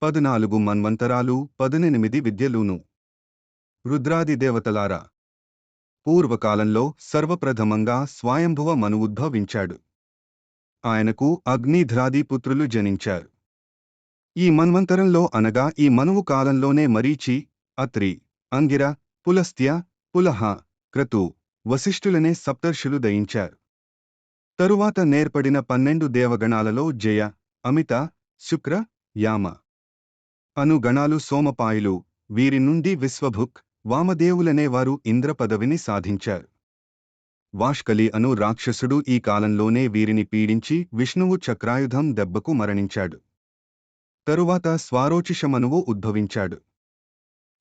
14 మన్వంతరాలు 18 విద్యలును. రుద్రాది దేవతలారా, పూర్వకాలంలో సర్వప్రథమంగా స్వయంభువ మను ఉద్భవించాడు. ఆయనకు అగ్నిధ్రాది పుత్రులు జనించారు. ఈ మన్వంతరంలో అనగా ఈ మనువు కాలంలోనే మరీచి, అత్రి, అంగిర, పులస్త్య, పులహ, క్రతు, వశిష్ఠులనే సప్తర్షులు దయించారు. తరువాత నేర్పడిన 12 దేవగణాలలో జయ, అమిత, శుక్ర, యామ అను గణాలు సోమపాయులు. వీరి నుండి విశ్వభుక్, వామదేవులనేవారు ఇంద్ర పదవిని సాధించారు. వాష్కలి అను రాక్షసుడు ఈ కాలంలోనే వీరిని పీడించి విష్ణువు చక్రాయుధం దెబ్బకు మరణించాడు. తరువాత స్వారోచిషమనువు ఉద్భవించాడు.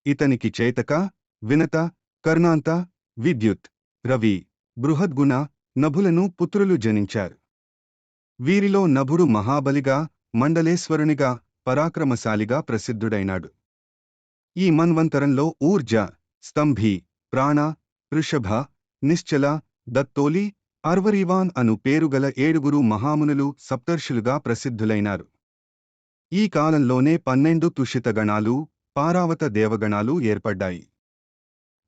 ఇతనికి చేతక, వినత, కర్ణాంత, విద్యుత్, రవి, బృహద్గుణ, నభులను పుత్రులు జనించారు. వీరిలో నభుడు మహాబలిగా, మండలేశ్వరునిగా, పరాక్రమశాలిగా ప్రసిద్ధుడైనాడు. ఈ మన్వంతరంలో ఊర్జ, స్తంభి, ప్రాణ, వృషభ, నిశ్చల, దత్తోలి, అర్వరీవాన్ అను పేరుగల 7 మహామునులు సప్తర్షులుగా ప్రసిద్ధులైనారు. ఈ కాలంలోనే 12 తుషితగణాలు, పారావత దేవగణాలు ఏర్పడ్డాయి.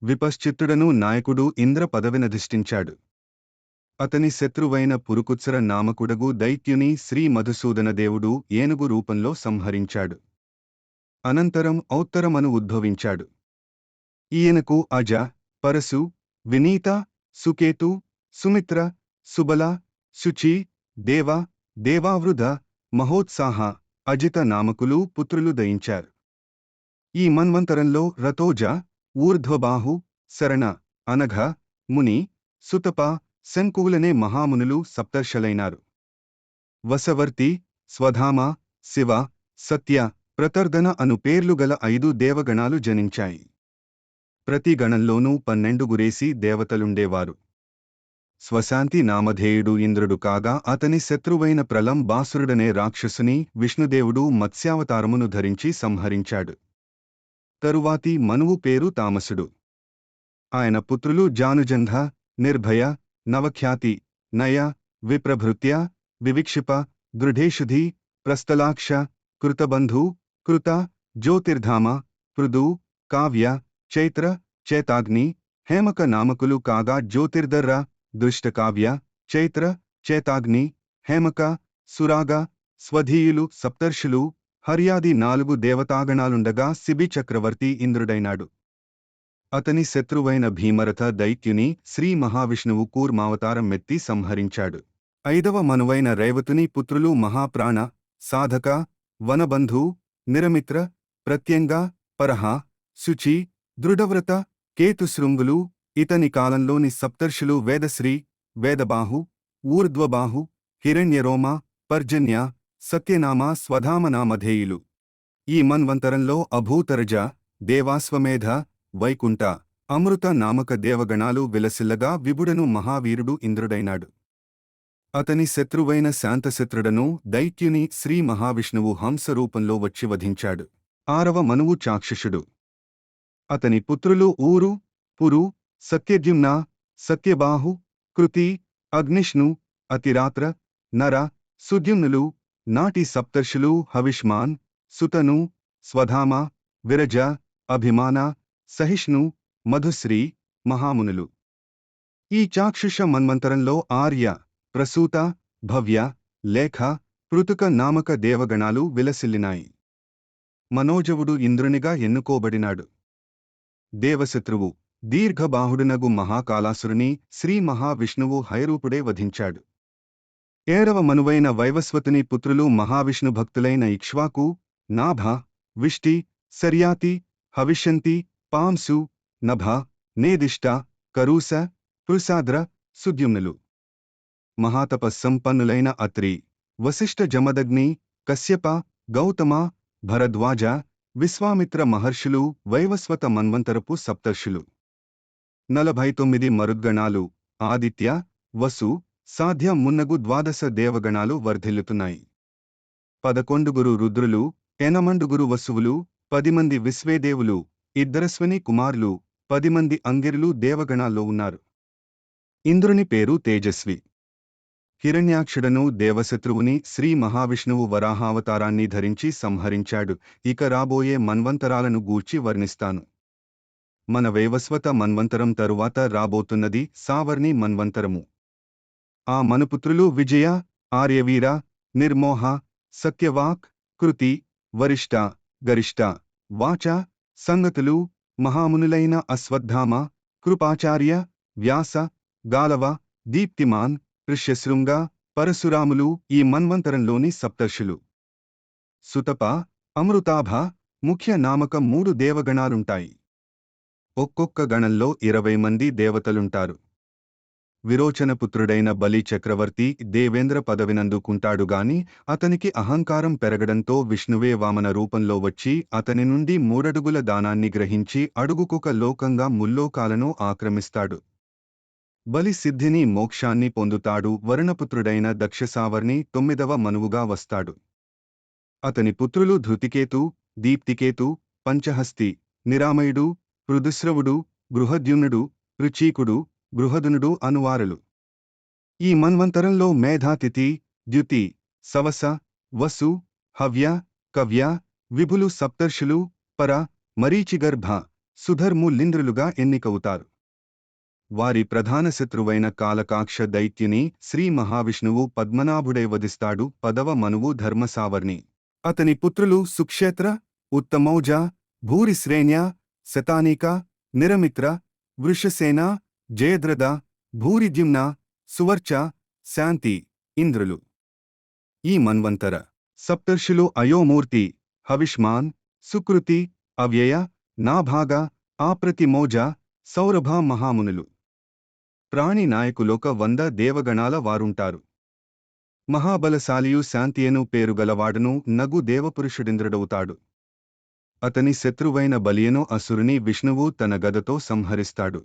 విపశ్చిత్తుడను నాయకుడు ఇంద్ర పదవినధిష్ఠించాడు. అతని శత్రువైన పురుకుత్సర నామకుడగు దైత్యుని శ్రీ మధుసూదనదేవుడు ఏనుగు రూపంలో సంహరించాడు. అనంతరం ఔత్తరమను ఉద్భవించాడు. ఈయనకు అజ, పరశు, వినీత, సుకేతు, సుమిత్ర, సుబల, శుచి, దేవ, దేవావృధ, మహోత్సాహ, అజిత నామకులు పుత్రులు దయించారు. ఈ మన్వంతరంలో రతోజ, ఊర్ధ్వబాహు, శరణ, అనఘ, ముని, సుతప, శంకువులనే మహామునులు సప్తర్షలైనారు. వసవర్తి, స్వధామ, శివ, సత్య, ప్రతర్దన అను పేర్లుగల 5 దేవగణాలు జనించాయి. ప్రతి గణంలోనూ 12 గురేసి దేవతలుండేవారు. స్వశాంతి నామధేయుడు ఇంద్రుడు కాగా అతని శత్రువైన ప్రలం బాసురుడనే రాక్షసుని విష్ణుదేవుడు మత్స్యావతారమును ధరించి సంహరించాడు. తరువాతి మనువు పేరు తామసుడు. ఆయన పుత్రులు జానుజంధ, నిర్భయ, నవఖ్యాతి, నయ, విప్రభృత్య, వివిక్షిప, దృఢేషుధి, ప్రస్థలాక్ష, కృతబంధు, కృత, జ్యోతిర్ధామ, పృదు, కావ్య, చైత్ర, చేతాగ్ని, హేమక నామకులు కాగా జ్యోతిర్దర్ర, దృష్టకావ్య, చైత్ర, చేతాగ్ని, హేమక, సురాగ, స్వధీయులు సప్తర్షులు, హర్యాది 4 దేవతాగణాలుండగా శిబి చక్రవర్తి ఇంద్రుడైనాడు. అతని శత్రువైన భీమరథ దైత్యుని శ్రీ మహావిష్ణువు కూర్మావతారం మెత్తి సంహరించాడు. 5వ మనువైన రేవతుని పుత్రులు మహాప్రాణ, సాధక, వనబంధు, నిరమిత్ర, ప్రత్యంగ, పరహ, శుచి, దృఢవ్రత, కేతుశృంగులు. ఇతని కాలంలోని సప్తర్షులు వేదశ్రీ, వేదబాహు, ఊర్ధ్వబాహు, హిరణ్యరోమ, పర్జన్య, సత్యనామ, స్వధామనామధేయులు. ఈ మన్వంతరంలో అభూతరజ, దేవాశ్వమేధ, వైకుంఠ, అమృత నామక దేవగణాలు విలసిల్లగా విభుడను మహావీరుడు ఇంద్రుడైనాడు. అతని శత్రువైన శాంతశత్రుడను దైత్యుని శ్రీ మహావిష్ణువు హంస రూపంలో వచ్చి వధించాడు. 6వ మనువు చాక్షుషుడు. అతని పుత్రులు ఊరు, పురు, సత్యద్యుమ్న, సత్యబాహు, కృతి, అగ్నిష్ణు, అతిరాత్ర, నర, సుద్యుమ్నులు. నాటి సప్తర్షులు హవిష్మాన్, సుతను, స్వధామ, విరజ, అభిమాన, సహిష్ణు, మధుశ్రీ, మహామునులు. ఈ చాక్షుష మన్వంతరంలో ఆర్య, ప్రసూత, భవ్య, లేఖ, పృతుక నామక దేవగణాలు విలసిల్లినాయి. మనోజవుడు ఇంద్రునిగా ఎన్నుకోబడినాడు. దేవశత్రువు, దీర్ఘబాహుడునగు మహాకాలాసురుని శ్రీ మహావిష్ణువు హయరూపుడే వధించాడు. 7వ మనువైన వైవస్వతుని పుత్రులు మహావిష్ణు భక్తులైన ఇక్ష్వాకు, నాభ, విష్టి, శర్యాతి, హవిష్యంతి, పాంసు, నభ, నేదిష్ట, కరూస, పృసాద్ర, సుద్యుమ్నులు. మహాతపస్సంపన్నులైన అత్రి, వశిష్ఠ జమదగ్ని, కశ్యప, గౌతమ, భరద్వాజ, విశ్వామిత్ర మహర్షులు వైవస్వత మన్వంతరపు సప్తర్షులు. 49 మరుద్గణాలు, ఆదిత్య, వసు, సాధ్య మున్నగు 12 దేవగణాలు వర్ధిల్లుతున్నాయి. 11 రుద్రులు, 8 వసువులు, 10 మంది విశ్వేదేవులు, 2 కుమారులు, 10 మంది అంగిరులు దేవగణాల్లో ఉన్నారు. ఇంద్రుని పేరు తేజస్వి. హిరణ్యాక్షుడను దేవశత్రువుని శ్రీ మహావిష్ణువు వరాహావతారాన్ని ధరించి సంహరించాడు. ఇక రాబోయే మన్వంతరాలను గూర్చి వర్ణిస్తాను. మన వైవస్వత మన్వంతరం తరువాత రాబోతున్నది సావర్ణి మన్వంతరము. ఆ మనుపుత్రులు విజయ, ఆర్యవీర, నిర్మోహ, సత్యవాక్, కృతి, వరిష్ట, గరిష్ట, వాచ, సంగతులు, మహామునులైన అశ్వత్థామ, కృపాచార్య, వ్యాస, గాలవ, దీప్తిమాన్, ఋష్యశృంగ, పరశురాములు ఈ మన్వంతరంలోని సప్తర్షులు. సుతప, అమృతాభ, ముఖ్య నామక 3 దేవగణాలుంటాయి. ఒక్కొక్క గణంలో 20 మంది దేవతలుంటారు. విరోచనపుత్రుడైన బలి చక్రవర్తి దేవేంద్ర పదవినందుకుంటాడుగాని అతనికి అహంకారం పెరగడంతో విష్ణువే వామన రూపంలో వచ్చి అతని నుండి 3 అడుగుల దానాన్ని గ్రహించి అడుగుకొక లోకంగా ముల్లోకాలను ఆక్రమిస్తాడు. బలి సిద్ధిని మోక్షాన్ని పొందుతాడు. వరుణపుత్రుడైన దక్షసావర్ణి 9వ మనువుగా వస్తాడు. అతని పుత్రులు ధృతికేతు, దీప్తికేతు, పంచహస్తి, నిరామయుడు, పృథుశ్రవుడు, బృహద్యుమ్నుడు, రుచీకుడు, బృహదునుడు అనువారులు. ఈ మన్వంతరంలో మేధాతిథి, ద్యుతి, సవస, వసు, హవ్య, కవ్య, విభులు సప్తర్షులు, పర, మరీచిగర్భ, సుధర్ములింద్రులుగా ఎన్నికవుతారు. వారి ప్రధాన శత్రువైన కాలకాక్ష దైత్యుని శ్రీ మహావిష్ణువు పద్మనాభుడై వధిస్తాడు. 10వ మనువు ధర్మసావర్ణి. అతని పుత్రులు సుక్షేత్ర, ఉత్తమౌజ, భూరిశ్రేణ్య, శతానీక, నిరమిత్ర, వృషసేన, జయద్రథ, భూరిద్యుమ్న, సువర్చ, శాంతి, ఇంద్రులు. ఈ మన్వంతర సప్తర్షులు అయోమూర్తి, హవిష్మాన్, సుకృతి, అవ్యయ, నాభాగ, ఆప్రతిమోజ, సౌరభ మహామునులు. ప్రాణి నాయకులొక 100 దేవగణాల వారుంటారు. మహాబలశాలియు శాంతియను పేరుగలవాడును నగు దేవపురుషుడింద్రుడవుతాడు. అతని శత్రువైన బలియను అసురుని విష్ణువు తన గదతో సంహరిస్తాడు.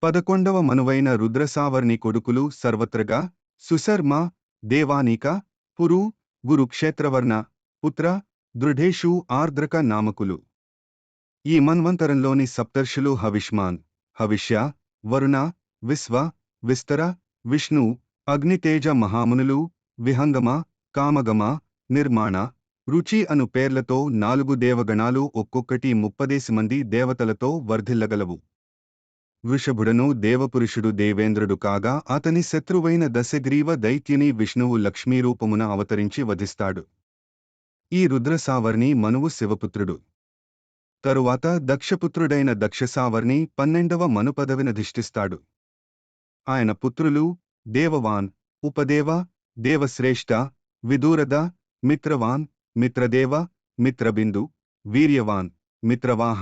11వ మనువైన రుద్రసావర్ణి కొడుకులు సర్వత్రగా, సుశర్మ, దేవానీక, పురు, గురుక్షేత్రవర్ణ, పుత్ర, దృఢేషు ఆర్ద్రక నామకులు. ఈ మన్వంతరంలోని సప్తర్షులు హవిష్మాన్, హవిష్య, వరుణ, విశ్వ, విస్తర, విష్ణు, అగ్నితేజ మహామునులు, విహంగమ, కామగమ, నిర్మాణ, రుచి అను పేర్లతో 4 దేవగణాలు ఒక్కొక్కటి 30 మంది దేవతలతో వర్ధిల్లగలవు. వృషభుడను దేవపురుషుడు దేవేంద్రుడు కాగా అతని శత్రువైన దశగ్రీవ దైత్యుని విష్ణువు లక్ష్మీరూపమున అవతరించి వధిస్తాడు. ఈ రుద్రసావర్ణి మనువు శివపుత్రుడు. తరువాత దక్షపుత్రుడైన దక్షసావర్ణి 12వ మను పదవినధిష్ఠిస్తాడు. ఆయన పుత్రులు దేవవాన్, ఉపదేవ, దేవశ్రేష్ఠ, విదూరద, మిత్రవాన్, మిత్రదేవ, మిత్రబిందు, వీర్యవాన్, మిత్రవాహ,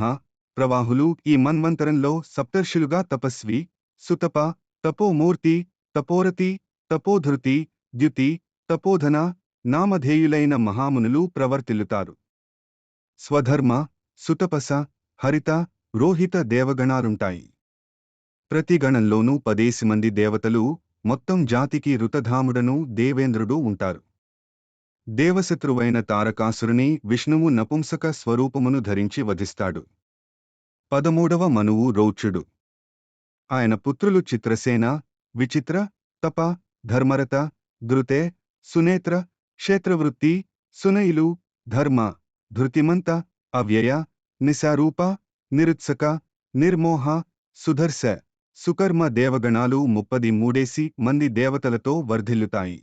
ప్రవాహులు. ఈ మన్వంతరంలో సప్తర్షులుగా తపస్వి, సుతప, తపోమూర్తి, తపోరతి, తపోధృతి, ద్యుతి, తపోధన నామధేయులైన మహామునులు ప్రవర్తిల్లుతారు. స్వధర్మ, సుతపస, హరిత, రోహిత దేవగణాలుంటాయి. ప్రతి గణంలోనూ 10 మంది దేవతలు, మొత్తం జాతికి ఋతధాముడను దేవేంద్రుడు ఉంటారు. దేవశత్రువైన తారకాసురుని విష్ణువు నపుంసక స్వరూపమును ధరించి వధిస్తాడు. 13వ మనువు రౌచ్యుడు. ఆయన పుత్రులు చిత్రసేన, విచిత్ర, తప, ధర్మరత, ధృతే, సునేత్ర, క్షేత్రవృత్తి, సునయిలు, ధర్మ, ధృతిమంత, అవ్యయ, నిశారూప, నిరుత్సక, నిర్మోహ, సుధర్శ, సుకర్మ దేవగణాలు 33 మంది దేవతలతో వర్ధిల్లుతాయి.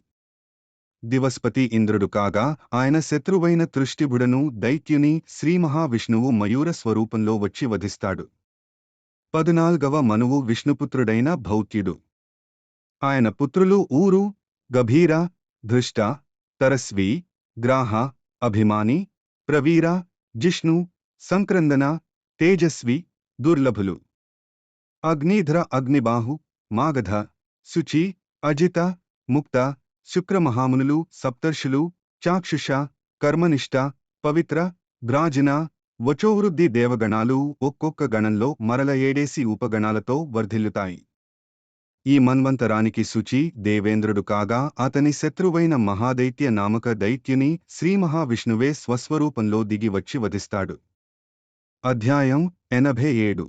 దివస్పతి ఇంద్రుడు కాగా ఆయన శత్రువైన తృష్టిభుడను దైత్యుని శ్రీమహావిష్ణువు మయూర స్వరూపంలో వచ్చి వధిస్తాడు. 14వ మనువు విష్ణుపుత్రుడైన భౌత్యుడు. ఆయన పుత్రులు ఊరు, గభీర, ధృష్ట, తరస్వి, గ్రాహ, అభిమాని, ప్రవీర, జిష్ణు, సంక్రందన, తేజస్వి, దుర్లభులు. అగ్నిధ్ర, అగ్నిబాహు, మాగధ, శుచి, అజిత, ముక్త, శుక్రమహామునులు. సప్తర్షులు చాక్షుష, కర్మనిష్ట, పవిత్ర, ద్రాజిన, వచోవృద్ధి దేవగణాలు ఒక్కొక్క గణంలో మరల 7 ఉపగణాలతో వర్ధిల్లుతాయి. ఈ మన్వంతరానికి శుచి దేవేంద్రుడు కాగా అతని శత్రువైన మహాదైత్య నామక దైత్యుని శ్రీమహావిష్ణువే స్వస్వరూపంలో దిగి వచ్చి వధిస్తాడు. అధ్యాయం 87.